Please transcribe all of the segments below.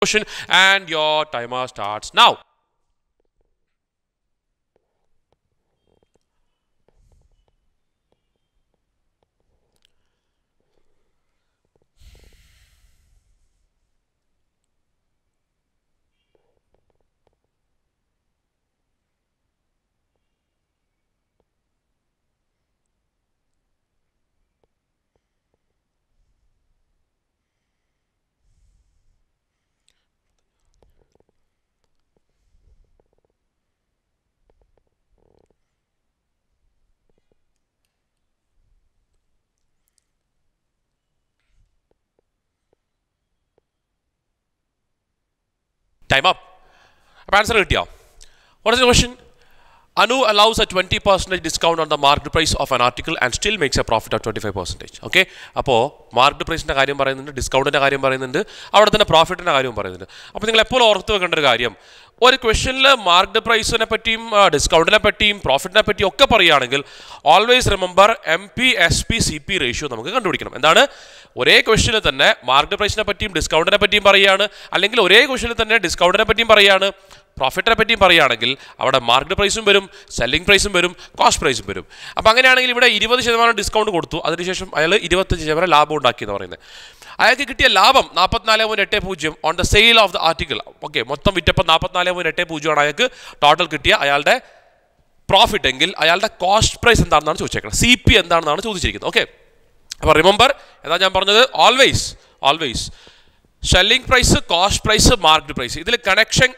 Question and your timer starts now. Time up. Answer കിട്ടിയോ? What is the question? Anu allows a 20% discount on the marked price of an article and still makes a profit of 25%. Okay? അപ്പോൾ marked പ്രൈസിൻ്റെ കാര്യം പറയുന്നുണ്ട്, ഡിസ്കൗണ്ടിൻ്റെ കാര്യം പറയുന്നുണ്ട്, അവിടെ തന്നെ പ്രോഫിറ്റിൻ്റെ കാര്യം പറയുന്നുണ്ട്. അപ്പോൾ നിങ്ങൾ എപ്പോഴും ഓർത്ത് വെക്കേണ്ട ഒരു കാര്യം, ഒരു ക്വസ്റ്റനിൽ മാർക്ക്ഡ് പ്രൈസിനെ പറ്റിയും ഡിസ്കൗണ്ടിനെ പറ്റിയും പ്രോഫിറ്റിനെ പറ്റിയും ഒക്കെ പറയുകയാണെങ്കിൽ ഓൾവേസ് റിമെമ്പർ MP/SP/CP റേഷ്യോ നമുക്ക് കണ്ടുപിടിക്കണം. എന്താണ്? ഒരേ ക്വസ്റ്റനിൽ തന്നെ മാർക്ക്ഡ് പ്രൈസിനെ പറ്റിയും ഡിസ്കൗണ്ടിനെ പറ്റിയും പറയുകയാണ്, അല്ലെങ്കിൽ ഒരേ ക്വസ്റ്റനിൽ തന്നെ ഡിസ്കൗണ്ടിനെ പറ്റിയും പറയുകയാണ്, പ്രോഫിറ്റിനെ പറ്റിയും പറയുകയാണെങ്കിൽ അവിടെ മാർക്ക്ഡ് പ്രൈസും വരും, സെല്ലിംഗ് പ്രൈസും വരും, കോസ്റ്റ് പ്രൈസും വരും. അപ്പോൾ അങ്ങനെയാണെങ്കിൽ ഇവിടെ 20% ഡിസ്കൗണ്ട് കൊടുത്തു, അതിനുശേഷം അയാൾ 25% ലാഭം ഉണ്ടാക്കി എന്ന് പറയുന്നത്. അയാൾക്ക് കിട്ടിയ ലാഭം 44.80 on the sale of the article. Okay, മൊത്തം വിറ്റപ്പോൾ 44.80 ആണ് അയാൾക്ക് ടോട്ടൽ കിട്ടിയ അയാളുടെ പ്രോഫിറ്റ് എങ്കിൽ അയാളുടെ കോസ്റ്റ് പ്രൈസ് എന്താണെന്നാണ് ചോദിച്ചേക്കുന്നത്, CP എന്താണെന്നാണ് ചോദിച്ചിരിക്കുന്നത്. ഓക്കെ, അപ്പോൾ റിമെമ്പർ എന്താ ഞാൻ പറഞ്ഞത്, always selling price, cost price, marked price, ഇതിൽ കണക്ഷൻ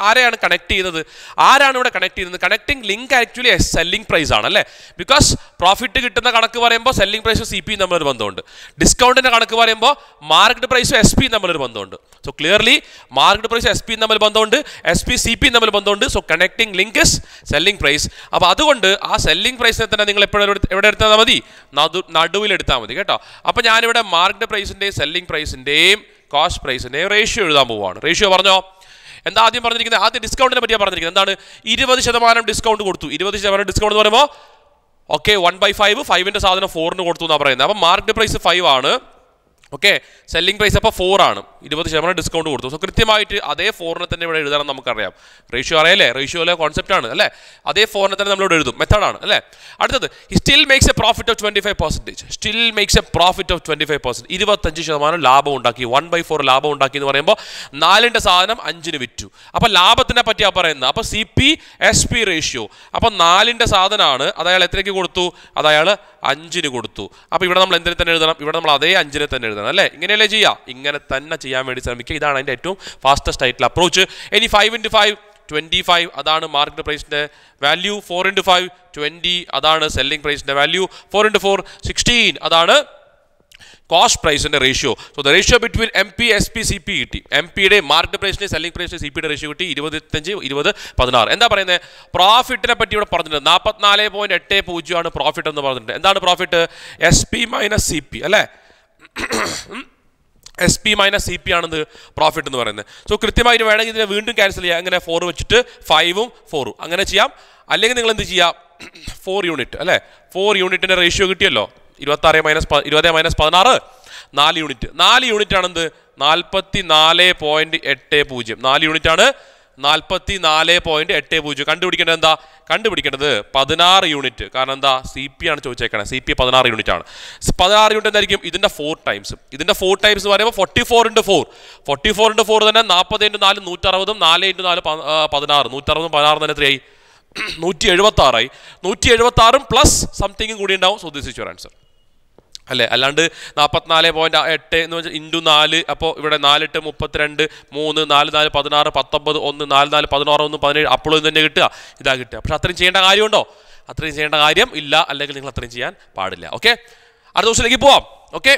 ആരെയാണ് കണക്ട് ചെയ്യുന്നത്, ആരാണ് ഇവിടെ കണക്ട് ചെയ്യുന്നത്? Connecting link actually selling price ആണ് അല്ലേ. ബിക്കോസ് പ്രോഫിറ്റ് കിട്ടുന്ന കണക്ക് പറയുമ്പോൾ സെല്ലിംഗ് പ്രൈസും CP തമ്മിലൊരു ബന്ധമുണ്ട്, ഡിസ്കൗണ്ടിൻ്റെ കണക്ക് പറയുമ്പോൾ മാർക്ക്ഡ് പ്രൈസും SP തമ്മിലൊരു ബന്ധമുണ്ട്. So clearly marked price SP തമ്മിൽ ബന്ധമുണ്ട്, SP/CP തമ്മിൽ ബന്ധമുണ്ട്. So connecting link is selling price. അപ്പോൾ അതുകൊണ്ട് ആ സെല്ലിംഗ് പ്രൈസിനെ തന്നെ നിങ്ങൾ എപ്പോഴും എവിടെ എടുത്താൽ മതി, നടുവിലെടുത്താൽ മതി കേട്ടോ. അപ്പോൾ ഞാനിവിടെ മാർക്ക്ഡ് പ്രൈസിൻ്റെയും സെല്ലിംഗ് പ്രൈസിൻ്റെയും കോസ്റ്റ് പ്രൈസിൻ്റെയും റേഷ്യോ എഴുതാൻ പോവുകയാണ്. റേഷ്യോ പറഞ്ഞോ, എന്താ ആദ്യം പറഞ്ഞിരിക്കുന്നത്? ആദ്യം ഡിസ്കൗണ്ടിനെ പറ്റിയാണ് പറഞ്ഞിരിക്കുന്നത്. എന്താണ്? 20% ഡിസ്കൗണ്ട് കൊടുത്തു. 20% ഡിസ്കൗണ്ട് എന്ന് പറയുമ്പോൾ ഓക്കെ 1/5, 5ൻ്റെ സാധനം 4ന് കൊടുത്തു എന്നാണ് പറയുന്നത്. അപ്പോൾ മാർക്ക്ഡ് പ്രൈസ് 5 ആണ്. ഓക്കെ, സെല്ലിംഗ് പ്രൈസ് അപ്പോൾ 4 ആണ്, 20% ഡിസ്കൗണ്ട് കൊടുത്തു. സോ കൃത്യമായിട്ട് അതേ 4നെ തന്നെ ഇവിടെ എഴുതണം. നമുക്കറിയാം റേഷ്യോ അറിയാലേ, റേഷ്യോയിലെ കോൺസെപ്റ്റ് ആണ് അല്ലേ. അതേ 4നെ തന്നെ നമ്മളിവിടെ എഴുതും, മെത്തേഡാണ് അല്ലേ. അടുത്തത് still makes A profit of 25%. Still makes A profit of 25%, 25% ലാഭം ഉണ്ടാക്കി. 1/4 ലാഭം ഉണ്ടാക്കി എന്ന് പറയുമ്പോൾ 4ൻ്റെ സാധനം 5ന് വിറ്റു. അപ്പോൾ ലാഭത്തിനെ പറ്റിയാണ് പറയുന്നത്. അപ്പോൾ CP/SP റേഷ്യോ, അപ്പോൾ 4ൻ്റെ സാധനമാണ്, അത് അയാൾ എത്രയ്ക്ക് കൊടുത്തു? അത് അയാൾ 5ന് കൊടുത്തു. അപ്പോൾ ഇവിടെ നമ്മൾ എന്തിനെ തന്നെ എഴുതണം? ഇവിടെ നമ്മൾ അതേ 5നെ തന്നെ എഴുതണം അല്ലേ. ഇങ്ങനെയല്ലേ ചെയ്യുക? ഇങ്ങനെ തന്നെ ചെയ്യാൻ വേണ്ടി ശ്രമിക്കുക. ഇതാണ് അതിൻ്റെ ഏറ്റവും ഫാസ്റ്റസ്റ്റ് ആയിട്ടുള്ള അപ്രോച്ച്. ഇനി 5 × 5 25, അതാണ് മാർക്ക്ഡ് പ്രൈസിൻ്റെ വാല്യൂ. 4 × 5 20, അതാണ് സെല്ലിംഗ് പ്രൈസിൻ്റെ വാല്യൂ. 4 × 4 16, അതാണ് കോസ്റ്റ് പ്രൈസിൻ്റെ ratio. So the ratio between MP/SP/CP കിട്ടി. MP-യുടെ മാർക്ക്ഡ് പ്രൈസിൻ്റെ സെല്ലിംഗ് പ്രൈസിൻ്റെ CP-യുടെ റേഷ്യോ കിട്ടി 25, 20, 16. എന്താ പറയുന്നത്? പ്രോഫിറ്റിനെ പറ്റി ഇവിടെ പറഞ്ഞിട്ടുണ്ട്. 44.80 ആണ് പ്രോഫിറ്റ് എന്ന് പറഞ്ഞിട്ടുണ്ട്. എന്താണ് പ്രോഫിറ്റ്? SP-CP അല്ലേ. SP-CP ആണെന്ന് പ്രോഫിറ്റ് എന്ന് പറയുന്നത്. സോ കൃത്യമായിട്ട് വേണമെങ്കിൽ ഇതിനെ വീണ്ടും ക്യാൻസൽ ചെയ്യാം. അങ്ങനെ 4 വെച്ചിട്ട് 5ഉം 4ഉം അങ്ങനെ ചെയ്യാം. അല്ലെങ്കിൽ നിങ്ങൾ എന്ത് ചെയ്യാം, 4 യൂണിറ്റ് അല്ലേ. 4 യൂണിറ്റിൻ്റെ റേഷ്യോ കിട്ടിയല്ലോ. 20 - 16 4 യൂണിറ്റ്. 4 യൂണിറ്റ് ആണെന്ത് 44.80. 4 യൂണിറ്റ് ആണ് 44.80. കണ്ടുപിടിക്കേണ്ടത് എന്താ? കണ്ടുപിടിക്കേണ്ടത് 16 യൂണിറ്റ്. കാരണം എന്താ? CP ആണ് ചോദിച്ചേക്കണേ. CP 16 യൂണിറ്റ് ആണ്. 16 യൂണിറ്റ് എന്തായിരിക്കും? ഇതിൻ്റെ 4 ടൈംസ്. ഇതിൻ്റെ 4 ടൈംസ് പറയുമ്പോൾ 44 × 4. 44 × 4 തന്നെ 40 × 4 160. 4 × 4 16. 160 16 തന്നെ എത്രയായി? 176 ആയി. 176 പ്ലസ് സംതിങ്ങും കൂടി ഉണ്ടാവും. So this is your answer അല്ലേ. അല്ലാണ്ട് 44.8 എന്ന് വെച്ചാൽ ഇൻറ്റു 4. അപ്പോൾ ഇവിടെ 4 × 8 32, 3 4 4 16, 19 1 4 4 16 1 17. അപ്പോഴും തന്നെ കിട്ടുക, ഇതാ കിട്ടുക. പക്ഷെ അത്രയും ചെയ്യേണ്ട കാര്യമുണ്ടോ? അത്രയും ചെയ്യേണ്ട കാര്യം ഇല്ല. അല്ലെങ്കിൽ നിങ്ങൾ അത്രയും ചെയ്യാൻ പാടില്ല. ഓക്കെ, അടുത്ത ദിവസത്തിലേക്ക് പോവാം. Okay,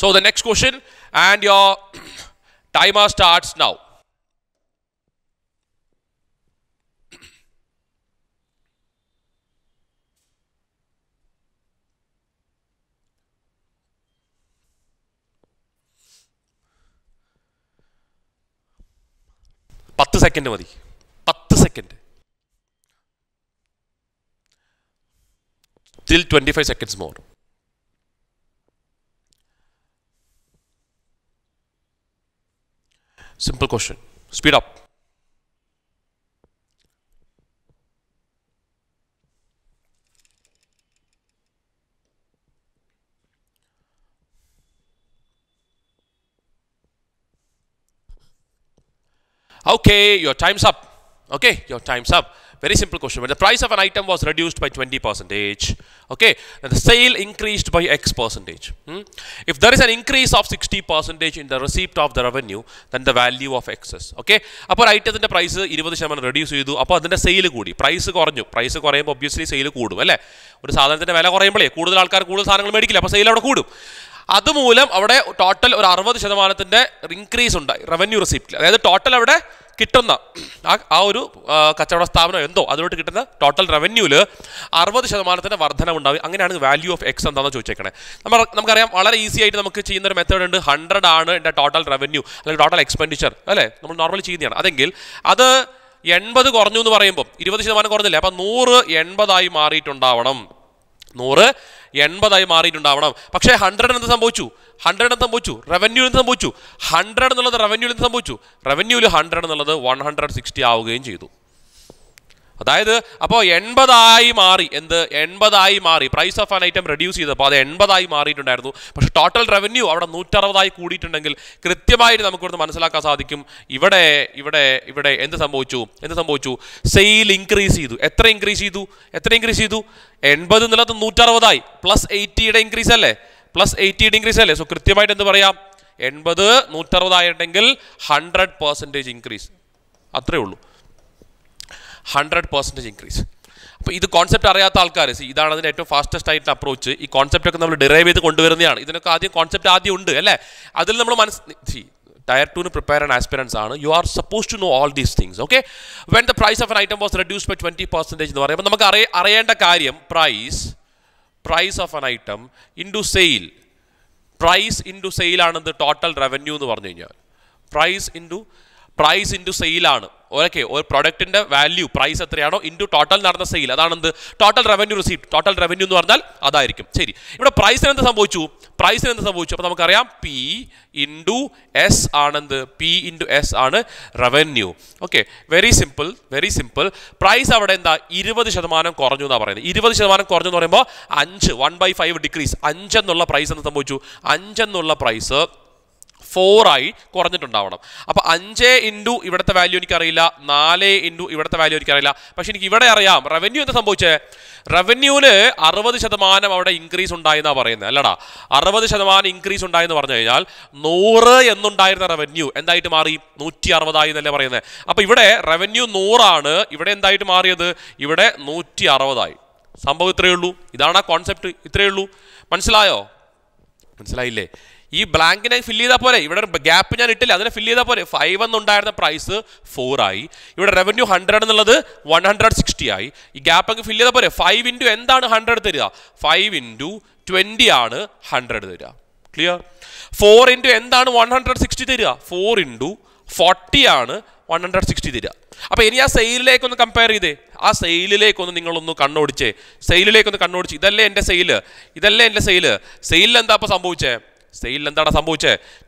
so the next question and your timer starts now. Second മതി, 10 second. Till 25 seconds more. Simple question. Speed up. Okay, your time's up. Okay, your time's up. Very simple question. When the price of an item was reduced by 20%, okay, then the sale increased by X percentage. If there is an increase of 60% in the receipt of the revenue, then the value of X is. Okay, അപ്പോൾ ഐറ്റത്തിൻ്റെ price 20% reduce ചെയ്തു, അപ്പോൾ അതിൻ്റെ sale കൂടി, price കുറഞ്ഞു. Price കുറയുമ്പോൾ obviously sale കൂടും അല്ലേ? ഒരു സാധനത്തിൻ്റെ വില കുറയുമ്പോഴേ കൂടുതൽ ആൾക്കാർ കൂടുതൽ സാധനങ്ങൾ മേടിക്കില്ല, അപ്പോൾ സെയിൽ അവിടെ കൂടും. അതുമൂലം അവിടെ ടോട്ടൽ ഒരു 60% ഇൻക്രീസ് ഉണ്ടായി റവന്യൂ റെസിപ്റ്റിൽ. അതായത് ടോട്ടൽ അവിടെ കിട്ടുന്ന ആ ഒരു കച്ചവട സ്ഥാപനം എന്തോ അതിലോട്ട് കിട്ടുന്ന ടോട്ടൽ റവന്യൂവിൽ 60% വർധനവുണ്ടാവും. അങ്ങനെയാണ് വാല്യൂ ഓഫ് എക്സ് എന്താണെന്ന് ചോദിച്ചേക്കണേ. നമുക്കറിയാം വളരെ ഈസി ആയിട്ട് നമുക്ക് ചെയ്യുന്ന ഒരു മെത്തേഡ് ഉണ്ട്. 100 ആണ് എൻ്റെ ടോട്ടൽ റവന്യൂ അല്ലെങ്കിൽ ടോട്ടൽ എക്സ്പെൻഡിച്ചർ അല്ലേ, നമ്മൾ നോർമലി ചെയ്യുന്നതാണ്. അതെങ്കിൽ അത് 80 കുറഞ്ഞു എന്ന് പറയുമ്പോൾ 20% കുറഞ്ഞില്ലേ, അപ്പം 100 80 മാറിയിട്ടുണ്ടാവണം. 100 80 മാറിയിട്ടുണ്ടാവണം. പക്ഷേ 100 എന്ത് സംഭവിച്ചു? 100 എന്ത് സംഭവിച്ചു? റവന്യൂ എന്ത് സംഭവിച്ചു? 100 എന്നുള്ളത് റവന്യൂ എന്ത് സംഭവിച്ചു? റവന്യൂവിൽ 100 എന്നുള്ളത് 160 ആവുകയും ചെയ്തു. അതായത് അപ്പോൾ 80 മാറി. എന്ത് 80 മാറി? Price of an item reduce ചെയ്തപ്പോൾ അത് 80 മാറിയിട്ടുണ്ടായിരുന്നു. പക്ഷേ ടോട്ടൽ റവന്യൂ അവിടെ 160 കൂടിയിട്ടുണ്ടെങ്കിൽ കൃത്യമായിട്ട് നമുക്കിവിടുന്ന് മനസ്സിലാക്കാൻ സാധിക്കും ഇവിടെ ഇവിടെ ഇവിടെ എന്ത് സംഭവിച്ചു? സെയിൽ ഇൻക്രീസ് ചെയ്തു. എത്ര ഇൻക്രീസ് ചെയ്തു? 80 എന്നുള്ളത് 160 പ്ലസ് 80യുടെ ഇൻക്രീസ് അല്ലേ? സോ കൃത്യമായിട്ട് എന്ത് പറയാം? 80 160 ഉണ്ടെങ്കിൽ 100% ഇൻക്രീസ്. അത്രേ ഉള്ളൂ, 100% ഇൻക്രീസ്. അപ്പോൾ ഇത് കോൺസെപ്റ്റ് അറിയാത്ത ആൾക്കാർ, ഇതാണ് അതിൻ്റെ ഏറ്റവും ഫാസ്റ്റസ്റ്റ് ആയിട്ടുള്ള അപ്രോച്ച്. ഈ കോൺസെപ്റ്റൊക്കെ നമ്മൾ ഡിറൈവ് ചെയ്ത് കൊണ്ടുവരുന്നതാണ്. ഇതിനൊക്കെ കോൺസെപ്റ്റ് ആദ്യം ഉണ്ട് അല്ലേ? അതിൽ നമ്മൾ Tier 2 prepare an aspirants ആണ്. You are supposed to know all these things. Okay, when the price of an item was reduced by 20% എന്ന് പറയുമ്പോൾ നമുക്ക് അറിയേണ്ട കാര്യം price of an item into sale. Price into sale ആണെന്ന് total revenue എന്ന് പറഞ്ഞു കഴിഞ്ഞാൽ പ്രൈസ് ഇൻറ്റു സെയിലാണ്. ഓക്കെ, ഒരു പ്രൊഡക്റ്റിൻ്റെ വാല്യൂ പ്രൈസ് എത്രയാണോ ഇൻറ്റു ടോട്ടൽ നടന്ന സെയിൽ, അതാണെന്ത് total revenue receipt. Total revenue എന്ന് പറഞ്ഞാൽ അതായിരിക്കും. ശരി, ഇവിടെ പ്രൈസിന് എന്ത് സംഭവിച്ചു? അപ്പോൾ നമുക്കറിയാം P ഇൻറ്റു എസ് ആണെന്ത്? P ഇൻറ്റു എസ് ആണ് revenue. Okay, very simple. Price അവിടെ എന്താ 20% കുറഞ്ഞു എന്നാണ് പറയുന്നത്. 20% കുറഞ്ഞു എന്ന് പറയുമ്പോൾ 1/5 ഡിക്രീസ്. 5 എന്നുള്ള പ്രൈസ് എന്ത് സംഭവിച്ചു? 5 എന്നുള്ള പ്രൈസ് 4 കുറഞ്ഞിട്ടുണ്ടാവണം. അപ്പോൾ 5 ഇൻറ്റു ഇവിടുത്തെ വാല്യൂ എനിക്കറിയില്ല, 4 ഇൻറ്റു ഇവിടുത്തെ വാല്യൂ എനിക്കറിയില്ല. പക്ഷെ എനിക്ക് ഇവിടെ അറിയാം റവന്യൂ എന്താ സംഭവിച്ചത്? റവന്യൂവിൽ 60% അവിടെ ഇൻക്രീസ് ഉണ്ടായെന്നാണ് പറയുന്നത്. അല്ലടാ, 60% ഇൻക്രീസ് ഉണ്ടായെന്ന് പറഞ്ഞു കഴിഞ്ഞാൽ 100 എന്നുണ്ടായിരുന്ന റവന്യൂ എന്തായിട്ട് മാറി? 160 എന്നല്ലേ പറയുന്നത്. അപ്പോൾ ഇവിടെ റവന്യൂ 100 ആണ്, ഇവിടെ എന്തായിട്ട് മാറിയത്? ഇവിടെ 160. സംഭവം ഇത്രയേ ഉള്ളൂ. ഇതാണ് ആ കോൺസെപ്റ്റ്, ഇത്രയേ ഉള്ളൂ. മനസ്സിലായില്ലേ? ഈ ബ്ലാങ്കിനെ ഫില്ല് ചെയ്താൽ പോലെ, ഇവിടെ ഗ്യാപ്പ് ഞാൻ ഇട്ടില്ല, അതിനെ ഫില്ല് ചെയ്താൽ പോലെ. 5 എന്നുണ്ടായിരുന്ന പ്രൈസ് 4 ഇവിടെ റവന്യൂ 100 എന്നുള്ളത് 160 ഈ ഗ്യാപ്പ് അങ്ങ് ഫില്ല് ചെയ്താൽ പോലെ. 5 ഇൻറ്റു എന്താണ് 100 തരിക? 5 ഇൻറ്റു 20 ആണ് 100 തരിക. ക്ലിയർ? 4 ഇൻറ്റു എന്താണ് 160 തരിക? 4 ഇൻറ്റു 40 ആണ് 160 തരിക. അപ്പോൾ ഇനി ആ സെയിലിലേക്കൊന്ന് കമ്പയർ ചെയ്തേ. ആ സെയിലിലേക്കൊന്ന് നിങ്ങളൊന്ന് കണ്ണോടിച്ചേ. ഇതല്ലേ എൻ്റെ സെയില്. സെയിലിൽ എന്താ ഇപ്പോൾ സംഭവിച്ചേ?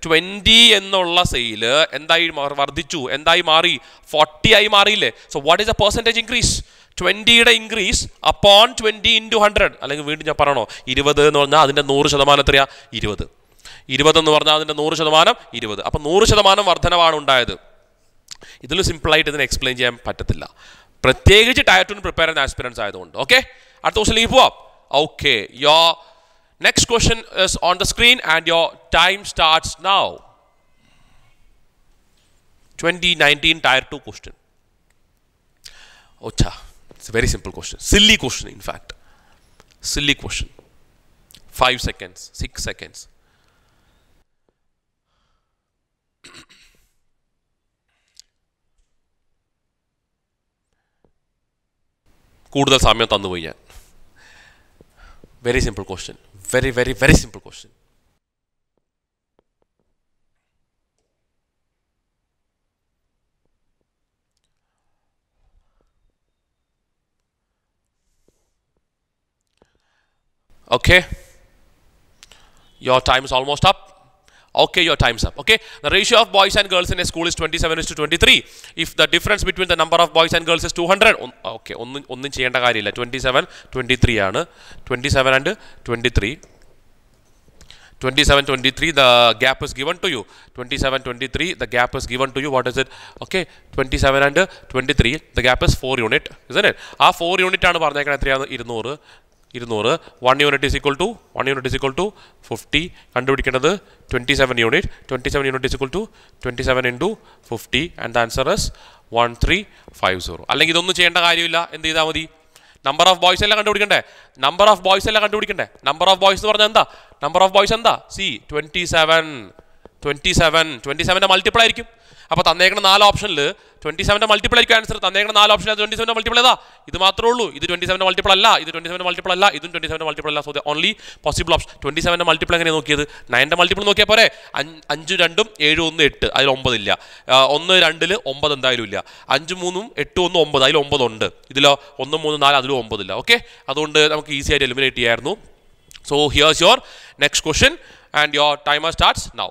20 എന്നുള്ള സെയില് എന്തായി വർദ്ധിച്ചു? എന്തായി മാറി? 40 മാറിയില്ലേ? So what is a percentage increase? 20യുടെ ഇൻക്രീസ് അപ്പോൺ 20 ഇൻറ്റു 100. അല്ലെങ്കിൽ വീണ്ടും ഞാൻ പറയണോ? 20 എന്ന് പറഞ്ഞാൽ അതിൻ്റെ 100% എത്രയാ? 20 എന്ന് പറഞ്ഞാൽ അതിൻ്റെ 100% 20. അപ്പം 100% വർധനവാണ് ഉണ്ടായത്. ഇതിൽ സിമ്പിളായിട്ട് ഇതിനെ എക്സ്പ്ലെയിൻ ചെയ്യാൻ പറ്റത്തില്ല, പ്രത്യേകിച്ച് Tier 2 പ്രിപ്പയർ ചെയ്യുന്ന ആസ്പിറൻസ് ആയതുകൊണ്ട്. ഓക്കെ, അടുത്ത ക്വസ്റ്റ്യനിലേക്ക് പോവാം. Okay, your next question is on the screen and your time starts now. 2019 Tier 2 question. Ocha, it's a very simple question. Silly question, in fact. Silly question. 5 seconds, 6 seconds. കൂടുതൽ സമയം തന്നുപോയി ഞാൻ. Very simple question. Very simple question. Okay, your time is almost up. Okay, your time's up. Okay, the ratio of boys and girls in a school is 27:23. If the difference between the number of boys and girls is 200, okay, ഒന്നും ചെയ്യേണ്ട കാര്യമില്ല. 27, 23 ആണ്. 27 and 23. 27, 23, the gap is given to you. 27, 23, the gap is given to you. What is it? Okay, 27 and 23, the gap is 4 unit, isn't it? ആ 4 unit ആണ് പറഞ്ഞേക്കുന്നത്. എത്രയാണ്? 200. 1 unit is equal to 50. കണ്ടുപിടിക്കേണ്ടത് 27 unit. 27 unit is equal to 27 into 50, and the answer is 1350. അല്ലെങ്കിൽ ഇതൊന്നും ചെയ്യേണ്ട കാര്യമില്ല. എന്ത് ചെയ്താൽ മതി? നമ്പർ ഓഫ് ബോയ്സ് എല്ലാം കണ്ടുപിടിക്കണ്ടേ? നമ്പർ ഓഫ് ബോയ്സ് എന്ന് പറഞ്ഞാൽ എന്താ? നമ്പർ ഓഫ് ബോയ്സ് എന്താ? സി 27 മൾട്ടിപ്പിൾ ആയിരിക്കും. അപ്പോൾ തന്നേക്കുന്ന 4 ഓപ്ഷനിൽ 27 മൾട്ടിപ്പിൾ ആയിരിക്കും ആൻസർ. തന്നേക്കുന്ന 4 ഓപ്ഷനിൽ 27 മൾട്ടിപ്പിൾ ഏതാ? ഇത് മാത്രമേ ഉള്ളൂ. ഇത് 27 മൾട്ടിപ്പിൾ അല്ല, ഇത് 27 മൾട്ടിപ്പിൾ അല്ല, ഇതും 27 മൾട്ടിപ്പിൾ അല്ല. So the only possible option 27 multiple എങ്ങനെ നോക്കിയത്? 9 മൾട്ടിപ്പിൾ നോക്കിയാൽ പോരെ. 5 2 7 1 8, അതിൽ 9 ഇല്ല. 1 2 9 എന്തായാലും ഇല്ല. 5 3 8 1 9, അതിൽ 9 ഉണ്ട്. ഇതിലോ 1 3 4, അതിലും 9 ഇല്ല. ഓക്കെ, അതുകൊണ്ട് നമുക്ക് ഈസി ആയിട്ട് എലിമിനേറ്റ് ചെയ്യായിരുന്നു. So here's your next question and your timer starts now.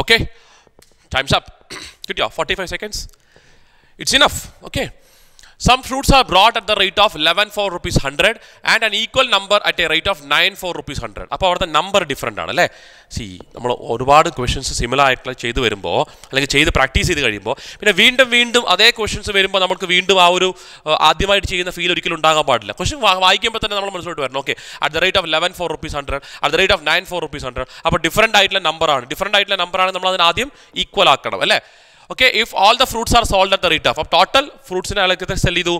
Okay, time's up. Good job. 45 seconds. It's enough. Okay. Some fruits are brought at the rate of 11 for rupees 100 and an equal number at a rate of 9 for rupees 100. അപ്പോൾ അവിടുത്തെ number different ആണ് അല്ലേ? C നമ്മൾ ഒരുപാട് questions similar ആയിട്ടുള്ള ചെയ്ത് വരുമ്പോൾ അല്ലെങ്കിൽ ചെയ്ത് പ്രാക്ടീസ് ചെയ്ത് കഴിയുമ്പോൾ പിന്നെ വീണ്ടും അതേ ക്വസ്റ്റ്യൻസ് വരുമ്പോൾ നമുക്ക് വീണ്ടും ആ ഒരു ആദ്യമായിട്ട് ചെയ്യുന്ന ഫീൽ ഒരിക്കലും ഉണ്ടാകാൻ പാടില്ല. ക്വസ്റ്റ്യൻ വായിക്കുമ്പോൾ തന്നെ നമ്മൾ മനസ്സിലോട്ട് വരണം. Okay, at the rate of 11 for rupees 100, at the rate of 9 for rupees 100. അപ്പോൾ ഡിഫറെൻ്റ് ആയിട്ടുള്ള നമ്പറാണ്. നമ്മൾ അതിന് ആദ്യം ഈക്വൽ ആക്കണം അല്ലേ? Okay, if all the fruits are sold at the rate of, അപ്പോൾ ടോട്ടൽ ഫ്രൂട്ട്സിനെ അയാൾക്ക് സെൽ ചെയ്തു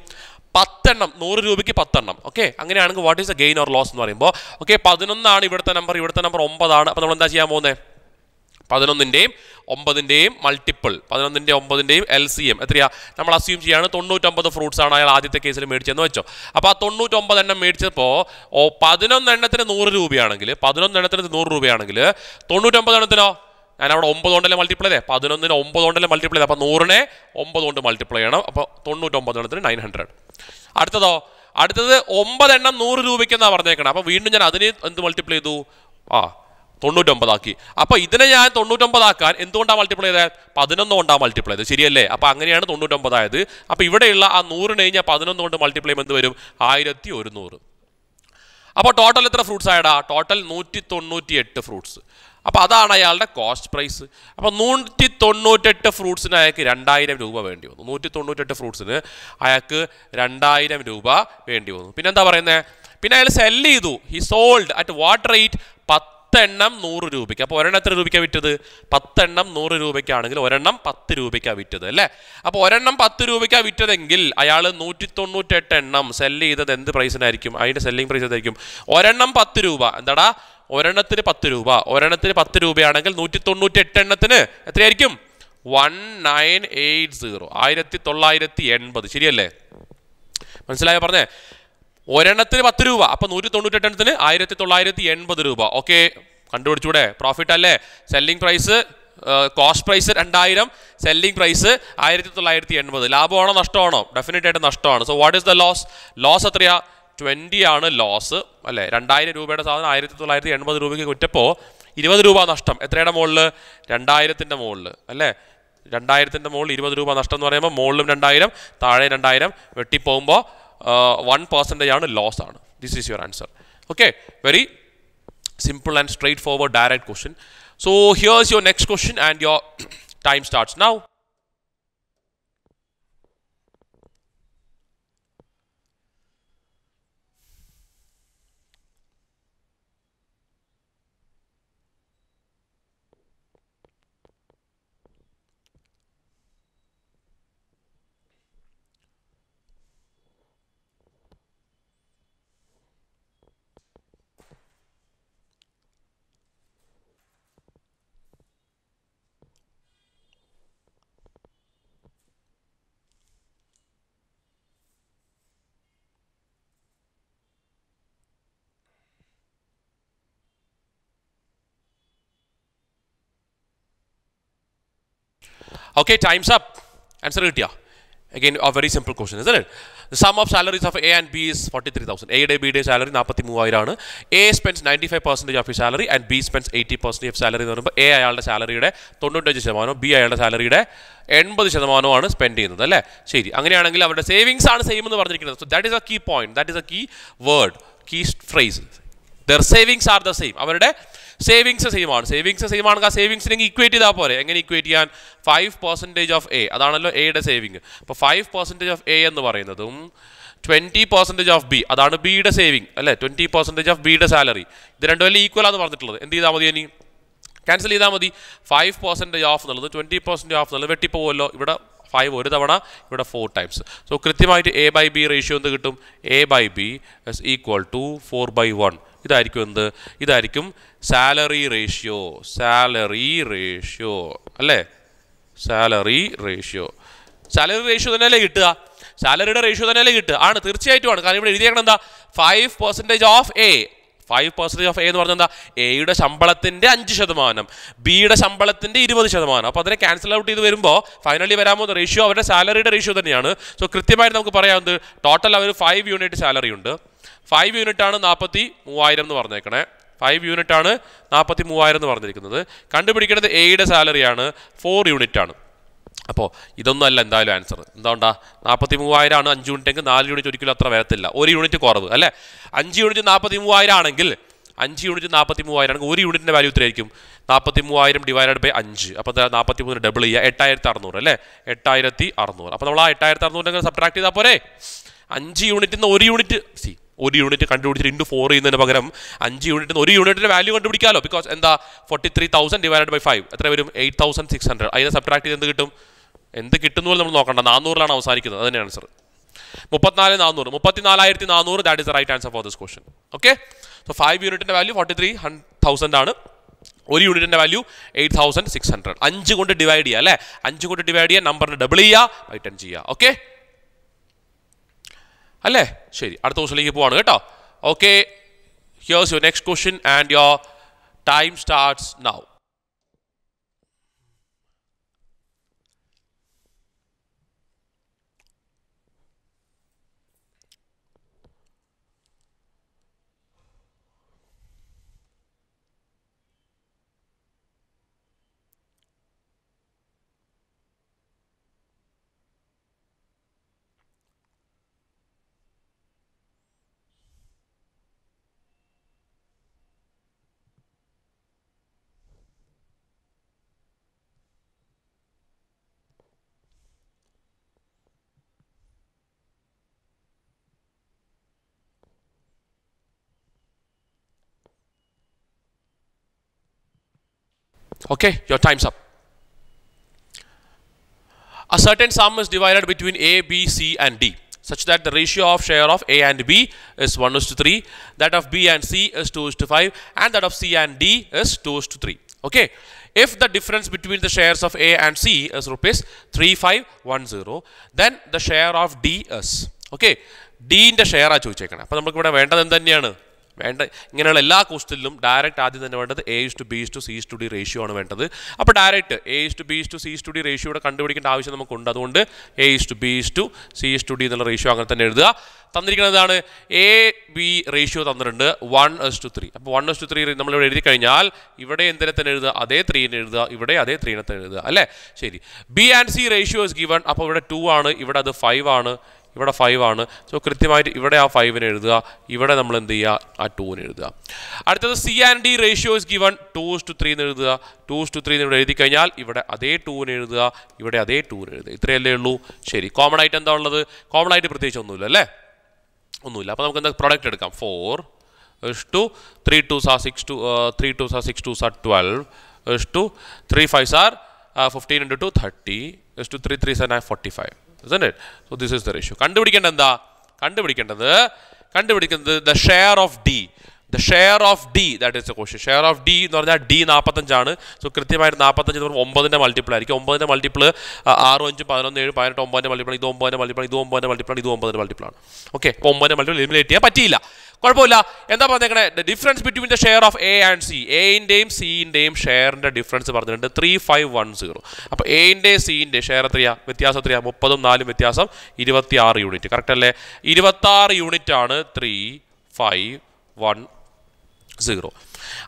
10 എണ്ണം, 100 രൂപയ്ക്ക് 10 എണ്ണം. ഓക്കെ, അങ്ങനെയാണെങ്കിൽ what is the gain or loss എന്ന് പറയുമ്പോൾ ഓക്കെ 11 ഇവിടുത്തെ നമ്പർ 9 ആണ്. അപ്പോൾ നമ്മൾ എന്താ ചെയ്യാൻ പോകുന്നത്? 11ൻ്റെയും 9ൻ്റെയും മൾട്ടിപ്പിൾ, 11ൻ്റെയും 9ൻ്റെയും LCM എത്രയാ? നമ്മൾ അസ്യൂം ചെയ്യാണ് 99 ഫ്രൂട്ട്സ് ആണ് അയാൾ ആദ്യത്തെ കേസിൽ മേടിച്ചെന്ന് വെച്ചോ. അപ്പോൾ ആ 99 എണ്ണം മേടിച്ചപ്പോൾ 11 എണ്ണത്തിന് 100 രൂപയാണെങ്കിൽ 99 എണ്ണത്തിനോ ഞാൻ അവിടെ 9 കൊണ്ടല്ലേ മൾട്ടിപ്ലൈ ചെയ്തേ? 11നെ 9 കൊണ്ടല്ലേ മൾട്ടിപ്ലൈ ചെയ്തത്. അപ്പോൾ 100നെ 9 കൊണ്ട് മൾട്ടിപ്ലൈ ചെയ്യണം. അപ്പോൾ 99 എണ്ണത്തിന് 900. അടുത്തത് 9 എണ്ണം 100 രൂപയ്ക്ക് എന്നാണ് പറഞ്ഞേക്കണം. അപ്പോൾ വീണ്ടും ഞാൻ അതിനെ എന്ത് മൾട്ടിപ്ലൈ ചെയ്തു? 99 ആക്കി. അപ്പോൾ ഇതിനെ ഞാൻ 99 ആക്കാൻ എന്തുകൊണ്ടാണ് മൾട്ടിപ്ലൈ ചെയ്തത്? 11 കൊണ്ടാണ് മൾട്ടിപ്ലൈ ചെയ്തത്, ശരിയല്ലേ? അപ്പോൾ അങ്ങനെയാണ് 99 ആയത്. അപ്പോൾ ഇവിടെയുള്ള ആ 100നെ ഞാൻ 11 കൊണ്ട് മൾട്ടിപ്ലൈ ചെയ്യുമ്പോൾ എന്ത് വരും? 1100. അപ്പോൾ ടോട്ടൽ എത്ര ഫ്രൂട്ട്സ് ആയടാ? Total 198 fruits. അപ്പോൾ അതാണ് അയാളുടെ കോസ്റ്റ് പ്രൈസ്. അപ്പോൾ 198 ഫ്രൂട്ട്സിന് അയാൾക്ക് 2000 രൂപ വേണ്ടി വന്നു. 198 ഫ്രൂട്ട്സിന് അയാൾക്ക് 2000 രൂപ വേണ്ടി വന്നു. പിന്നെന്താ പറയുന്നത്? പിന്നെ അയാൾ സെല്ല് ചെയ്തു. He sold at what rate? 10 എണ്ണം 100 രൂപയ്ക്ക്. അപ്പോൾ ഒരെണ്ണം എത്ര രൂപയ്ക്കാണ് വിറ്റത്? 10 എണ്ണം 100 രൂപയ്ക്കാണെങ്കിൽ ഒരെണ്ണം 10 രൂപയ്ക്കാണ് വിറ്റത് അല്ലേ? അപ്പോൾ ഒരെണ്ണം 10 രൂപയ്ക്കാണ് വിറ്റതെങ്കിൽ അയാൾ 198 എണ്ണം സെല്ല് ചെയ്തത് എന്ത് പ്രൈസിനായിരിക്കും? അതിൻ്റെ സെല്ലിംഗ് പ്രൈസ് എന്തായിരിക്കും? ഒരെണ്ണം 10 രൂപ. എന്താടാ? ഒരെണ്ണത്തിന് 10 രൂപ. ഒരെണ്ണത്തിന് 10 രൂപയാണെങ്കിൽ 198 എണ്ണത്തിന് എത്രയായിരിക്കും? 1980, 1980. ശരിയല്ലേ? മനസ്സിലായോ പറഞ്ഞേ? ഒരെണ്ണത്തിന് 10 രൂപ. അപ്പോൾ 198 എണ്ണത്തിന് 1980 രൂപ. ഓക്കെ, കണ്ടുപിടിച്ചൂടെ? പ്രോഫിറ്റ് അല്ലേ? Selling price, cost price 2000, selling price 1980. ലാഭമാണോ നഷ്ടമാണോ? ഡെഫിനറ്റ് ആയിട്ട് നഷ്ടമാണ്. So what is the loss? Loss എത്രയാ? 20 ആണ് ലോസ് അല്ലേ? 2000 രൂപയുടെ സാധനം 1980 രൂപയ്ക്ക് വിറ്റപ്പോൾ 20 രൂപ നഷ്ടം. എത്രയുടെ മുകളിൽ? 2000ൻ്റെ മുകളിൽ അല്ലേ? 2000ൻ്റെ മുകളിൽ 20 രൂപ നഷ്ടം എന്ന് പറയുമ്പോൾ മുകളിലും 2000 താഴെ 2000 വെട്ടിപ്പോകുമ്പോൾ 1% ആണ് ലോസ് ആണ്. This is your answer. Okay, very simple and straight forward direct question. So here's your next question and your time starts now. Okay, time's up. Answer കിട്ടിയാ? Again, a very simple question, isn't it? The sum of salaries of A and B is 43,000. A day, B day salary 43,000 ആണ്. A spends 95% of his salary and B spends 80% of salary എന്ന് പറയുമ്പോൾ A അയാളുടെ സാലറിയുടെ 95%, B അയാളുടെ സാലറിയുടെ 80% spend ചെയ്യുന്നത് അല്ലേ? ശരി, അങ്ങനെയാണെങ്കിൽ അവരുടെ സേവിങ്സ് ആണ് സെയിം എന്ന് പറഞ്ഞിരിക്കുന്നത്. So that is a key point, that is a key word, key phrase. Their savings are the same. അവരുടെ സേവിങ്സ് സെയിം ആണ്. സേവിങ്സ് സെയിം ആണെങ്കിൽ ആ സേവിങ്സിനെ ഇക്വേറ്റ് ചെയ്താൽ പോരെ. എങ്ങനെ ഇക്വേറ്റ് ചെയ്യാൻ? 5% ഓഫ് എ, അതാണല്ലോ എയുടെ സേവിങ്. അപ്പോൾ 5% ഓഫ് എ എന്ന് പറയുന്നതും 20% ഓഫ് ബി, അതാണ് ബിയുടെ സേവിങ് അല്ലേ? 20% ഓഫ് ബിയുടെ സാലറി. ഇത് രണ്ടും വലിയ ഈക്വൽ ആണെന്ന് പറഞ്ഞിട്ടുള്ളത്. എന്ത് ചെയ്താൽ മതി? ഇനി ക്യാൻസൽ ചെയ്താൽ മതി. 5% ഓഫ് എന്നുള്ളത് 20% ഓഫ് എന്നുള്ളത് വെട്ടിപ്പോവുമല്ലോ. ഇവിടെ 5 ഒരു തവണ, ഇവിടെ 4 ടൈംസ്. സോ കൃത്യമായിട്ട് എ ബൈ ബി റേഷ്യോ എന്ത് കിട്ടും? A by B is equal to 4/1. ഇതായിരിക്കും എന്ത്? ഇതായിരിക്കും സാലറി റേഷ്യോ. സാലറി റേഷ്യോ അല്ലേ? Salary ratio. സാലറി റേഷ്യോ തന്നെയല്ലേ കിട്ടുക? സാലറിയുടെ റേഷ്യോ തന്നെയല്ലേ കിട്ടുക? ആണ്, തീർച്ചയായിട്ടും ആണ്. കാരണം ഇവിടെ എഴുതിയേക്കണം എന്താ? 5% ഓഫ് എ. 5% ഓഫ് എ എന്ന് പറഞ്ഞാൽ എന്താ? എയുടെ ശമ്പളത്തിൻ്റെ 5%, ബിയുടെ ശമ്പളത്തിൻ്റെ 20%. അപ്പോൾ അതിനെ ക്യാൻസൽ ഔട്ട് ചെയ്ത് വരുമ്പോൾ ഫൈനലി വരാൻ പോകുന്ന റേഷ്യോ അവരുടെ സാലറിയുടെ റേഷ്യോ തന്നെയാണ്. സോ കൃത്യമായിട്ട് നമുക്ക് പറയാവുന്നത് ടോട്ടൽ അവർ 5 യൂണിറ്റ് സാലറി ഉണ്ട്. 5 യൂണിറ്റാണ് 43,000 എന്ന് പറഞ്ഞേക്കണേ. 5 യൂണിറ്റാണ് 43,000 എന്ന് പറഞ്ഞിരിക്കുന്നത്. കണ്ടുപിടിക്കേണ്ടത് എയുടെ സാലറിയാണ്, 4 യൂണിറ്റ് ആണ്. അപ്പോൾ ഇതൊന്നും അല്ല എന്തായാലും ആൻസർ. എന്തുകൊണ്ടാ? 43,000 ആണ് 5 യൂണിറ്റ് എങ്കിൽ 4 യൂണിറ്റ് ഒരിക്കലും അത്ര വരത്തില്ല. 1 യൂണിറ്റ് കുറവ് അല്ലേ? 5 യൂണിറ്റ് 43,000 ആണെങ്കിൽ 5 യൂണിറ്റ് 43,000 ആണെങ്കിൽ 1 യൂണിറ്റിൻ്റെ വാല്യൂ എത്രയായിരിക്കും? 43,000 ഡിവൈഡഡ് ബൈ 5. അപ്പോൾ 43 ഡബിൾ ചെയ്യുക, 8,600 അല്ലേ? 8,600. അപ്പോൾ നമ്മൾ ആ 8,600 സബ്ട്രാക്ട് ചെയ്താൽ പോരെ? 5 യൂണിറ്റിൽ നിന്ന് 1 യൂണിറ്റ്, ഒരു യൂണിറ്റ് കണ്ടുപിടിച്ചിട്ട് ഇൻറ്റു 4 ചെയ്യുന്നതിന് പകരം 5 യൂണിറ്റിന് 1 യൂണിറ്റിൻ്റെ വാല്യൂ കണ്ടുപിടിക്കാമല്ലോ. ബിക്കോസ് എന്താ? 43,000 ഡിവൈഡഡ് ബൈ 5 എത്ര വരും? 8,600. അതിനെ സബ്ട്രാക്ട് ചെയ്ത് എന്ത് കിട്ടും? എന്ത് കിട്ടുന്നു നമ്മൾ നോക്കണ്ട. 400 അവസാനിക്കുന്നത്. അതിൻ്റെ answer 34,400. 34,400. That is the right answer for this question. Okay, so 5 യൂണിറ്റിൻ്റെ വാല്യൂ 43,000 ആണ്. 1 യൂണിറ്റിൻ്റെ വാല്യൂ 8,600. 5 കൊണ്ട് ഡിവൈഡ് ചെയ്യുക അല്ലേ? 5 കൊണ്ട് ഡിവൈഡ് ചെയ്യുക, നമ്പറിനെ ഡബിൾ ചെയ്യുക, ബൈ 10 ചെയ്യുക. ഓക്കെ അല്ലേ? ശരി, അടുത്ത ക്വസ്റ്റനിലേക്ക് പോവാണ് കേട്ടോ. Okay, here's your next question and your time starts now. Okay, your time's up. A certain sum is divided between A, B, C and D such that the ratio of share of A and B is 1:3, that of B and C is 2:5, and that of C and D is 2:3. Okay, if the difference between the shares of A and C is rupees 3,510, then the share of D is, okay, D ന്റെ share ആ ചോദിച്ചേക്കണം. അപ്പോൾ നമുക്ക് ഇവിടെ വേണ്ടത് എന്ത് തന്നെയാണ്? വേണ്ട ഇങ്ങനെയുള്ള എല്ലാ ക്വസ്റ്റ്യനിലും ഡയറക്റ്റ് ആദ്യം തന്നെ വേണ്ടത് A:B:C:D റേഷ്യോ ആണ് വേണ്ടത്. അപ്പോൾ ഡയറക്റ്റ് A:B:C:D റേഷ്യോയുടെ കണ്ടുപിടിക്കേണ്ട ആവശ്യം നമുക്കുണ്ട്. അതുകൊണ്ട് A:B:C:D എന്നുള്ള റേഷ്യോ അങ്ങനെ തന്നെ എഴുതുക. തന്നിരിക്കുന്നതാണ് AB റേഷ്യോ തന്നിട്ടുണ്ട് 1:3. അപ്പോൾ 1:3 നമ്മളിവിടെ എഴുതി കഴിഞ്ഞാൽ ഇവിടെ എന്തിനെ തന്നെ എഴുതുക? അതേ 3നെ എഴുതുക, ഇവിടെ അതേ 3നെ തന്നെ എഴുതുക അല്ലേ? ശരി, B and C ratio is given. അപ്പോൾ ഇവിടെ 2 ആണ്, ഇവിടെ അത് 5 ആണ്, ഇവിടെ 5 ആണ്. സോ കൃത്യമായിട്ട് ഇവിടെ ആ 5നെ എഴുതുക, ഇവിടെ നമ്മൾ എന്ത് ചെയ്യുക? ആ 2നെ എഴുതുക. അടുത്തത് C and D ratio is given 2:3 എന്ന് എഴുതുക. 2:3 ഇവിടെ എഴുതി കഴിഞ്ഞാൽ ഇവിടെ അതേ 2നെ എഴുതുക, ഇവിടെ അതേ 2നെ എഴുതുക. ഇത്രയല്ലേ ഉള്ളൂ. ശരി, കോമൺ ആയിട്ട് എന്താ ഉള്ളത്? കോമൺ ആയിട്ട് പ്രത്യേകിച്ച് ഒന്നുമില്ല അല്ലേ? ഒന്നുമില്ല. അപ്പോൾ നമുക്ക് എന്താ പ്രൊഡക്റ്റ് എടുക്കാം? 4 3 2s are 6 3 2s are 6 2s are 12 3 5s are 15 into 2 30 3 3s are 45, isn't it? So this is the ratio. കണ്ടുപിടിക്കേണ്ടത് എന്താ? കണ്ടുപിടിക്കേണ്ടത് the share of D. The share of D, that is the question. Share of D എന്ന് പറഞ്ഞാൽ D 45 ആണ്. So കൃത്യമായിട്ട് 45 എന്ന് പറഞ്ഞാൽ 9ന്റെ multiple ആയിരിക്കും. 9ന്റെ മൾട്ടിപ്പിൾ 6 5 11 7 18 9ന്റെ മൾട്ടിപ്പിൾ, ഇത് 9ന്റെ മൾട്ടിപ്പിൾ, ഇത് 9ന്റെ മൾട്ടിപ്പിൾ, ഇത് 9ന്റെ മൾട്ടിപ്പിൾ ആണ്. ഓക്കെ, അപ്പോൾ 9ന്റെ മൾട്ടിപ്പിൾ എലിമിനേറ്റ് ചെയ്യാൻ പറ്റിയില്ല. കുഴപ്പമില്ല. എന്താ പറഞ്ഞേക്കണേ? The difference between the share of A and C. എൻ്റെയും സിൻ്റെയും ഷെയറിൻ്റെ ഡിഫറൻസ് പറഞ്ഞിട്ടുണ്ട് 3510. അപ്പോൾ എൻ്റെയും സിൻ്റെ ഷെയർ എത്രയാ? വ്യത്യാസം എത്രയാ? 30ഉം 4ഉം വ്യത്യാസം 26 യൂണിറ്റ്. കറക്റ്റ് അല്ലേ? 26 യൂണിറ്റ് ആണ് 3510.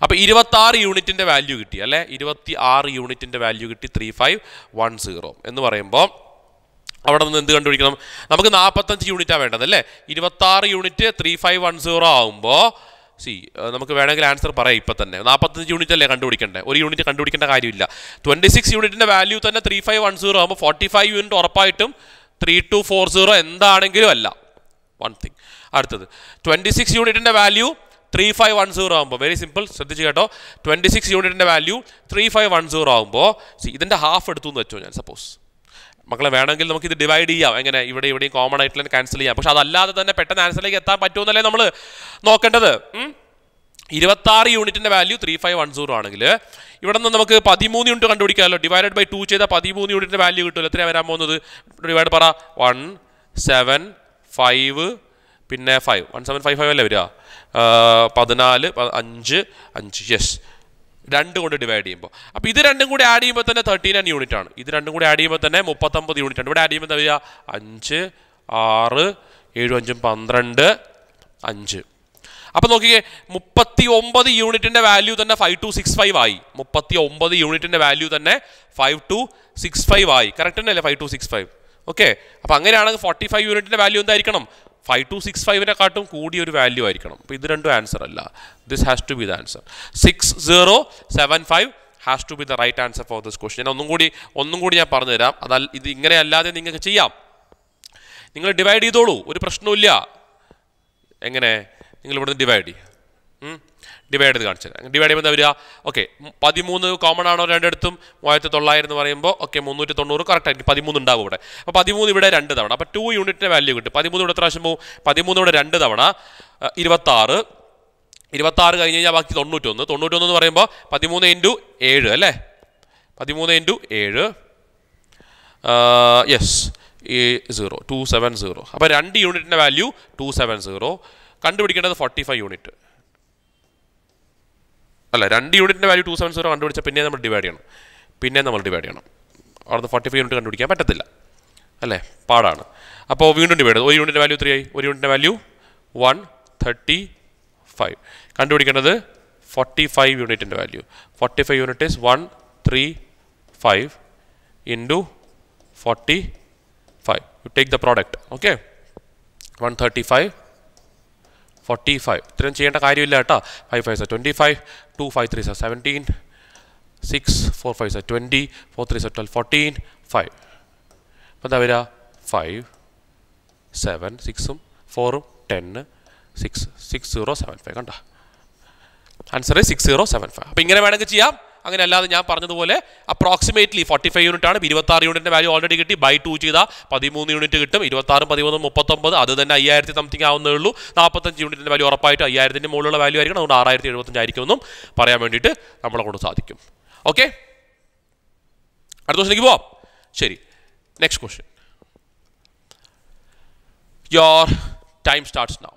അപ്പോൾ 26 യൂണിറ്റിൻ്റെ വാല്യൂ കിട്ടി അല്ലേ? 26 യൂണിറ്റിൻ്റെ വാല്യൂ കിട്ടി 3510 എന്ന് പറയുമ്പോൾ അവിടെ നിന്ന് എന്ത് കണ്ടുപിടിക്കണം? നമുക്ക് 45 യൂണിറ്റാണ് വേണ്ടത് അല്ലേ? 26 യൂണിറ്റ് 3510 ആകുമ്പോൾ നമുക്ക് വേണമെങ്കിൽ ആൻസർ പറയാം ഇപ്പം തന്നെ. 45 യൂണിറ്റ് അല്ലേ കണ്ടുപിടിക്കേണ്ടത്? ഒരു യൂണിറ്റ് കണ്ടുപിടിക്കേണ്ട കാര്യമില്ല. 26 യൂണിറ്റിൻ്റെ വാല്യൂ തന്നെ 3510 ആകുമ്പോൾ 45 യൂണിറ്റ് ഉറപ്പായിട്ടും 3240 എന്താണെങ്കിലും അല്ല. One thing. അടുത്തത് 26 യൂണിറ്റിൻ്റെ വാല്യൂ 3510 ആകുമ്പോൾ വെരി സിമ്പിൾ, ശ്രദ്ധിച്ച് കേട്ടോ. 26 യൂണിറ്റിൻ്റെ വാല്യൂ 3510 ആകുമ്പോൾ ഇതിൻ്റെ ഹാഫ് എടുത്തു എന്ന് വെച്ചോ ഞാൻ. സപ്പോസ് മക്കളെ വേണമെങ്കിൽ നമുക്ക് ഇത് ഡിവൈഡ് ചെയ്യാം. എങ്ങനെ? ഇവിടെയും കോമൺ ആയിട്ട് ക്യാൻസൽ ചെയ്യാം. പക്ഷെ അതല്ലാതെ തന്നെ പെട്ടെന്ന് ആൻസറിലേക്ക് എത്താൻ പറ്റുമെന്നല്ലേ നമ്മൾ നോക്കേണ്ടത്. 26 യൂണിറ്റിൻ്റെ വാല്യൂ 3510 ആണെങ്കിൽ ഇവിടെ നിന്ന് നമുക്ക് 13 യൂണിറ്റ് കണ്ടുപിടിക്കാമല്ലോ. ഡിവൈഡഡ് ബൈ 2 ചെയ്താൽ 13 യൂണിറ്റിൻ്റെ വാല്യൂ കിട്ടുമല്ലോ. എത്രയാണ് വരാൻ പോകുന്നത്? ഡിവൈഡ് പറ. 175 പിന്നെ 5 1755 അല്ലേ വരിക? 14 5 5 യെസ്. 2 കൊണ്ട് ഡിവൈഡ് ചെയ്യുമ്പോൾ അപ്പോൾ ഇത് രണ്ടും കൂടി ആഡ് ചെയ്യുമ്പോൾ തന്നെ 39 യൂണിറ്റ് ആണ്. ഇത് രണ്ടും കൂടി ആഡ് ചെയ്യുമ്പോൾ തന്നെ 39 യൂണിറ്റ് ആണ്. ഇവിടെ ആഡ് ചെയ്യുമ്പോൾ എന്താ വരിക? 5 6 7 5 12 5. അപ്പോൾ നോക്കിക്കേ, 39 യൂണിറ്റിൻ്റെ വാല്യൂ തന്നെ 5265 ആയി. 39 യൂണിറ്റിൻ്റെ വാല്യൂ തന്നെ 5265 ആയി. കറക്റ്റ് തന്നെയല്ലേ? 5265. ഓക്കെ. അപ്പോൾ അങ്ങനെയാണെങ്കിൽ 45 യൂണിറ്റിൻ്റെ വാല്യൂ എന്തായിരിക്കണം? 5265-നെക്കാട്ടും കൂടിയൊരു വാല്യൂ ആയിരിക്കണം. അപ്പോൾ ഇത് രണ്ടും ആൻസർ അല്ല. This has to be the answer. 6075 has to be the right answer for this question. ഞാൻ ഒന്നും കൂടി ഞാൻ പറഞ്ഞുതരാം. ഇത് ഇങ്ങനെ അല്ലാതെ നിങ്ങൾക്ക് ചെയ്യാം. നിങ്ങൾ ഡിവൈഡ് ചെയ്തോളൂ, ഒരു പ്രശ്നവുമില്ല. എങ്ങനെ? നിങ്ങൾ ഇവിടുന്ന് ഡിവൈഡ് ചെയ്യും. ഡിവൈഡ് ചെയ്ത് കാണിച്ചു തരാം. ഡിവൈഡ് ചെയ്യുമ്പോൾ എന്താ വരിക? ഓക്കെ, 13 കോമൺ ആണോ രണ്ടിടത്തും? 3900 എന്ന് പറയുമ്പോൾ ഓക്കെ 390 കറക്റ്റായിട്ട് 13 ഉണ്ടാവും ഇവിടെ. അപ്പോൾ 13 ഇവിടെ 2 തവണ. അപ്പോൾ 2 യൂണിറ്റിൻ്റെ വാല്യൂ കിട്ടും. 13 ഇവിടെ പ്രാവശ്യം പോവും. 13 ഇവിടെ 2 തവണ 26. 26 കഴിഞ്ഞ് കഴിഞ്ഞാൽ ബാക്കി 91. 91 എന്ന് പറയുമ്പോൾ 13 × 7 അല്ലേ? 13 × 7 യെസ് 0 270. അപ്പോൾ 2 യൂണിറ്റിൻ്റെ വാല്യൂ 270. കണ്ടുപിടിക്കേണ്ടത് 45 യൂണിറ്റ് അല്ല, 2 യൂണിറ്റിൻ്റെ വാല്യൂ 270 കണ്ടുപിടിച്ചാൽ പിന്നെ നമ്മൾ ഡിവൈഡ് ചെയ്യണം. അവിടുന്ന് 45 യൂണിറ്റ് കണ്ടുപിടിക്കാൻ പറ്റത്തില്ല അല്ലേ? പാടാണ്. അപ്പോൾ വീണ്ടും ഡിവൈഡ് ചെയ്ത് 1 യൂണിറ്റിൻ്റെ വാല്യൂ 3 ആയി. 1 യൂണിറ്റിൻ്റെ വാല്യൂ 135. കണ്ടുപിടിക്കേണ്ടത് 45 യൂണിറ്റിൻ്റെ value. 45 unit is 135 × 45. You take the product. Okay, 135 45. ഇത്രയും ചെയ്യേണ്ട കാര്യമില്ല കേട്ടോ. 5 5 25, 2 5 3 17, 6 4 5 20, 4 3 12 14, 5. അപ്പോൾ എന്താ വരിക? 5 7 6ഉം 4ഉം 10 6 6075. കണ്ടോ? ആൻസർ 6075. അപ്പോൾ ഇങ്ങനെ വേണമെങ്കിൽ ചെയ്യാം. അങ്ങനെ അല്ലാതെ ഞാൻ പറഞ്ഞതുപോലെ അപ്രോക്സിമേറ്റ്ലി 45 യൂണിറ്റ് ആണ്. 26 യൂണിറ്റിൻ്റെ വാല്യൂ ഓൾറെഡി കിട്ടി. ബൈ 2 ചെയ്താൽ 13 യൂണിറ്റ് കിട്ടും. 26 13 39. അത് തന്നെ 5000 സംതിങ് ആവുന്നേ ഉള്ളൂ. 45 യൂണിറ്റിൻ്റെ വാല്യൂ ഉറപ്പായിട്ട് 5000-ൻ്റെ മുകളിലുള്ള വാല്യൂ ആയിരിക്കണം. അതുകൊണ്ട് 6075 ആയിരിക്കും എന്നും പറയാൻ വേണ്ടിയിട്ട് നമ്മളെ കൊണ്ട് സാധിക്കും. ഓക്കെ, അടുത്ത ക്വസ്റ്റ്യനിലേക്ക് പോവാം. ശരി, next question. Your time starts now.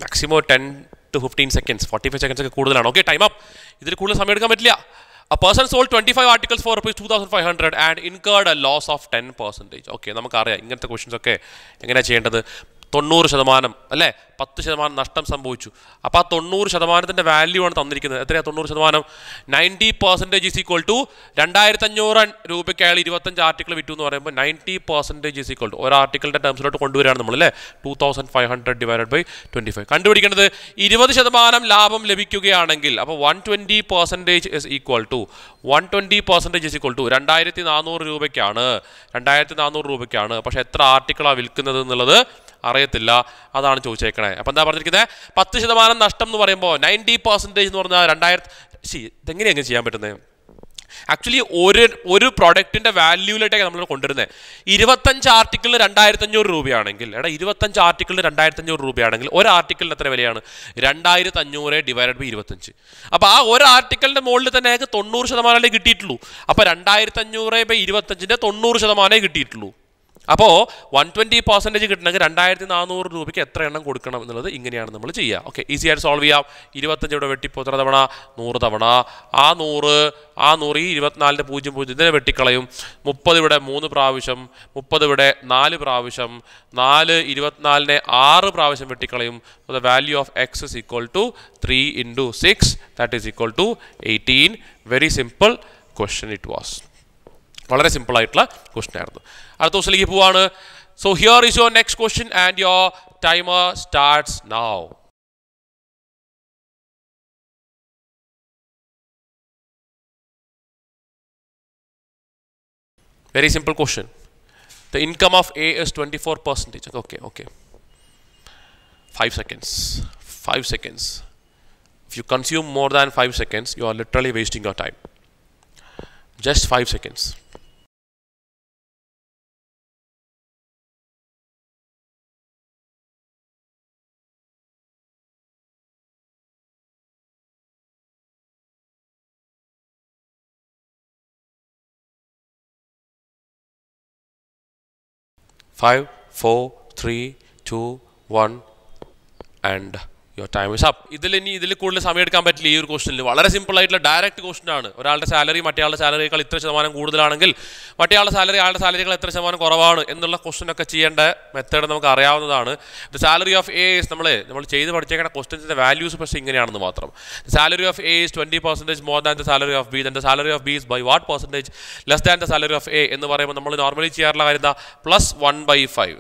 Maximum 10 to 15 seconds, 45 seconds ഒക്കെ കൂടുതലാണ്. Okay, time up. ഇതിൽ കൂടുതൽ സമയം എടുക്കാൻ പറ്റില്ല. A person sold 25 articles for ₹2,500 and incurred a loss of 10%. Okay, നമുക്കറിയാം ഇങ്ങനത്തെ ക്വസ്റ്റ്യൻസ് ഒക്കെ എങ്ങനെയാണ് ചെയ്യേണ്ടത്. 90%, അല്ലേ? 10% നഷ്ടം സംഭവിച്ചു. അപ്പോൾ ആ 90%ൻ്റെ വാല്യൂ ആണ് തന്നിരിക്കുന്നത്. എത്രയാണ് 90%? 90% ഈസ് ഈക്വൽ ടു 2500 രൂപയ്ക്ക് അയാൾ 25 ആർട്ടിക്കിൾ വിറ്റു എന്ന് പറയുമ്പോൾ 90% ഈസ് ഈക്വൽ ടു ഒരു ആർട്ടിക്കിളിൻ്റെ ടേംസിലോട്ട് കൊണ്ടുവരികയാണ് നമ്മൾ, അല്ലേ? 2500 ഡിവൈഡഡ് ബൈ 25. കണ്ടുപിടിക്കേണ്ടത് 20% ലാഭം ലഭിക്കുകയാണെങ്കിൽ അപ്പോൾ 120% is equal to 120% is equal to 2400 രൂപയ്ക്കാണ്. 2400 രൂപയ്ക്കാണ്. പക്ഷേ എത്ര ആർട്ടിക്കിളാണ് വിൽക്കുന്നത് എന്നുള്ളത് അറിയത്തില്ല. അതാണ് ചോദിച്ചേക്കണേ. അപ്പം എന്താ പറഞ്ഞിരിക്കുന്നത്? 10% നഷ്ടം എന്ന് പറയുമ്പോൾ 90% എന്ന് പറഞ്ഞാൽ 2000. ഇതെങ്ങനെയാണ് ചെയ്യാൻ പറ്റുന്നത്? ആക്ച്വലി ഒരു പ്രൊഡക്റ്റിൻ്റെ വാല്യൂയിലേക്കാണ് നമ്മൾ കൊണ്ടുവരുന്നത്. 25 ആർട്ടിക്കിളിന് 2500 രൂപയാണെങ്കിൽ, 25 ആർട്ടിക്കിളിന് 2500 രൂപയാണെങ്കിൽ ഒരു ആർട്ടിക്കിളിന് എത്ര വിലയാണ്? 2500 ഡിവൈഡഡ് ബൈ 25. അപ്പോൾ ആ ഒരു ആർട്ടിക്കിളിൻ്റെ മുകളിൽ തന്നെ ഞങ്ങൾക്ക് 90% കിട്ടിയിട്ടുള്ളൂ. അപ്പോൾ 2500 ബൈ 25ൻ്റെ 90% കിട്ടിയിട്ടുള്ളൂ. അപ്പോൾ 120% കിട്ടണമെങ്കിൽ 2400 രൂപയ്ക്ക് എത്ര എണ്ണം കൊടുക്കണം എന്നുള്ളത് ഇങ്ങനെയാണ് നമ്മൾ ചെയ്യുക. ഓക്കെ, ഈസി ആയിട്ട് സോൾവ് ചെയ്യാം. 25 ഇവിടെ വെട്ടിപ്പോൾ എത്ര തവണ? 100 തവണ. ആ 100 ഈ 24ൻ്റെ 00 ഇതിനെ വെട്ടിക്കളയും. 30 ഇവിടെ 3 പ്രാവശ്യം, 30 ഇവിടെ 4 പ്രാവശ്യം, 4 24നെ 6 പ്രാവശ്യം വെട്ടിക്കളയും. So the value of x is equal to 3 into 6, that is equal to 18. Very simple question it was. വളരെ സിമ്പിൾ ആയിട്ടുള്ള ക്വസ്റ്റൻ ആയിരുന്നു. അടുത്ത ക്വസ്റ്റിലേക്ക് പോവാണ്. So here is your next question and your timer starts now. Very simple question. The income of A is 24%. Okay. 5 seconds. 5 seconds. If you consume more than 5 seconds, you are literally wasting your time. Just 5 seconds. Five, 4, 3, 2, 1 and your time is up. ഇതിൽ കൂടുതൽ സമയം എടുക്കാൻ പറ്റില്ല ഈ ഒരു ക്വസ്റ്റനിൽ. വളരെ simple ആയിട്ടുള്ള direct question ആണ്. ഒരാളുടെ സാലറി മറ്റേയാളുടെ സാലറിയേക്കാൾ ഇത്ര ശതമാനം കൂടുതലാണെങ്കിൽ മറ്റേയാളുടെ സാലറി ആളുടെ സാലറിയേക്കാൾ എത്ര ശതമാനം കുറവാണ് എന്നുള്ള ക്വസ്റ്റനൊക്കെ ചെയ്യേണ്ട മെത്തേഡ് നമുക്ക് അറിയാവുന്നതാണ്. The salary of A is നമ്മൾ ചെയ്ത് പഠിച്ചേക്കുന്ന ക്വസ്റ്റൻസിൻ്റെ വാല്യൂസ് പക്ഷേ ഇങ്ങനെയാണെന്ന് മാത്രം. The salary of A is 20% more than the salary of B, then the salary of B is by what percentage less than the salary of A എന്ന് പറയുമ്പോൾ നമ്മൾ നോർമലി ചെയ്യാറുള്ള കാര്യം എന്താ? +1/5.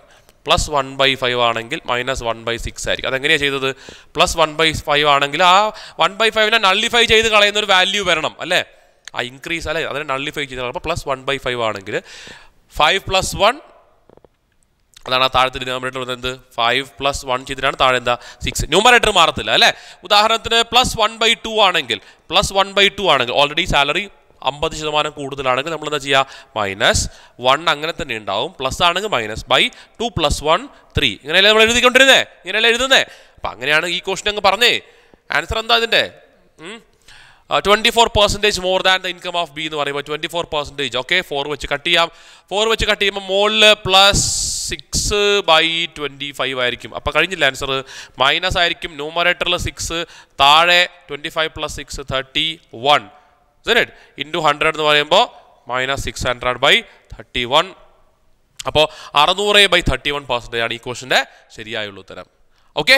+1/5 ആണെങ്കിൽ -1/6 ആയിരിക്കും. അതെങ്ങനെയാണ് ചെയ്തത്? +1/5 ആണെങ്കിൽ ആ 1/5നെ നള്ളിഫൈ ചെയ്ത് കളയുന്ന ഒരു വാല്യൂ വരണം, അല്ലേ? ആ ഇൻക്രീസ്, അല്ലേ? അതിനെ നള്ളിഫൈ ചെയ്ത് കളയുമ്പോൾ +1/5 ആണെങ്കിൽ 5 + 1, അതാണ് ആ താഴത്തെ ഡിനോമിനേറ്റർ വരുന്നത്. 5 + 1 ചെയ്തിട്ടാണ് താഴെ എന്താ? 6. ന്യൂമറേറ്റർ മാറത്തില്ല, അല്ലേ? ഉദാഹരണത്തിന് +1/2 ആണെങ്കിൽ ഓൾറെഡി സാലറി 50% കൂടുതലാണെങ്കിൽ നമ്മൾ എന്താ ചെയ്യുക? -1 അങ്ങനെ തന്നെ ഉണ്ടാവും. പ്ലസ് ആണെങ്കിൽ -2 + 1 3. ഇങ്ങനെയല്ലേ നമ്മൾ എഴുതിക്കൊണ്ടിരുന്നേ? ഇങ്ങനെയല്ലേ എഴുതുന്നേ? അപ്പം അങ്ങനെയാണ് ഈ ക്വസ്റ്റൻ അങ്ങ് പറഞ്ഞേ. ആൻസർ എന്താ ഇതിൻ്റെ? 24% more than the income of B എന്ന് പറയുമ്പോൾ 24%. ഓക്കെ, 4 വെച്ച് കട്ട് ചെയ്യാം. 4 വെച്ച് കട്ട് ചെയ്യുമ്പോൾ മുകളിൽ +6/25 ആയിരിക്കും. അപ്പോൾ കഴിഞ്ഞില്ല ആൻസർ. മൈനസ് ആയിരിക്കും. ന്യൂമറേറ്ററിൽ 6, താഴെ 25 + 6 31. ഇൻറ്റു 100 എന്ന് പറയുമ്പോൾ -600/31. അപ്പോൾ 600/31% ആണ് ഈ ക്വസ്റ്റൻ്റെ ശരിയായുള്ള ഉത്തരം. ഓക്കെ.